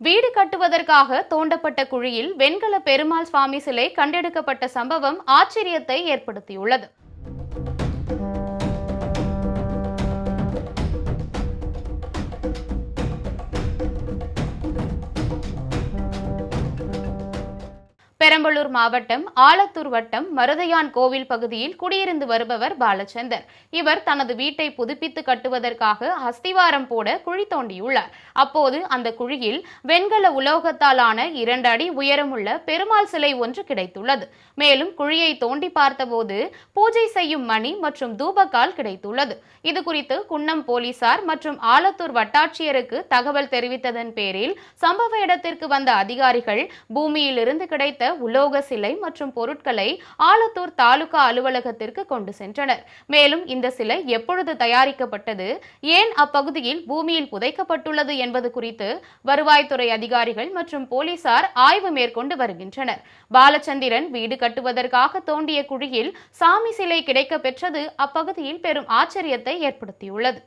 வீடு கட்டுவதற்காக தோண்டப்பட்ட குழியில் வெண்கல பெருமாள் சுவாமி சிலை கண்டெடுக்கப்பட்ட சம்பவம் ஆச்சரியத்தை ஏற்படுத்தியுள்ளது. பெரம்பலூர் மாவட்டம் ஆலத்தூர் வட்டம் மருதையான் கோவில் பகுதியில் குடியிருந்து வருபவர் பாலச்சந்தர். இவர் தனது வீட்டை புதுப்பித்து கட்டுவதற்காக அஸ்திவாரம் போட குழி தோண்டியுள்ளார். அப்போது அந்த குழியில் வெண்கல உலோகத்தாலான 2 அடி உயரமுள்ள பெருமாள் சிலை ஒன்று கிடைத்துள்ளது. மேலும் குழியை தோண்டி பார்த்தபோது பூஜை செய்யும் மணி மற்றும் தூபக்கால் கிடைத்துள்ளது. இதுகுறித்து குன்னம் போலீசார் மற்றும் ஆலத்தூர் வட்டாட்சியருக்கு தகவல் தெரிவித்ததன் பேரில் சம்பவ இடத்திற்கு வந்த அதிகாரிகள் பூமியிலிருந்து கிடைத்த உலோக சிலை மற்றும் பொருட்களை ஆலத்தூர் தாலுகா அலுவலகத்திற்கு கொண்டு சென்றனர். மேலும் இந்த சிலை எப்பொழுது தயாரிக்கப்பட்டது, ஏன் அப்பகுதியில் பூமியில் புதைக்கப்பட்டுள்ளது என்பது குறித்து வருவாய்த்துறை அதிகாரிகள் மற்றும் போலீசார் ஆய்வு மேற்கொண்டு வருகின்றனர். பாலச்சந்திரன் வீடு கட்டுவதற்காக தோண்டிய குழியில் சாமி சிலை கிடைக்க பெற்றது அப்பகுதியில் பெரும் ஆச்சரியத்தை ஏற்படுத்தியுள்ளது.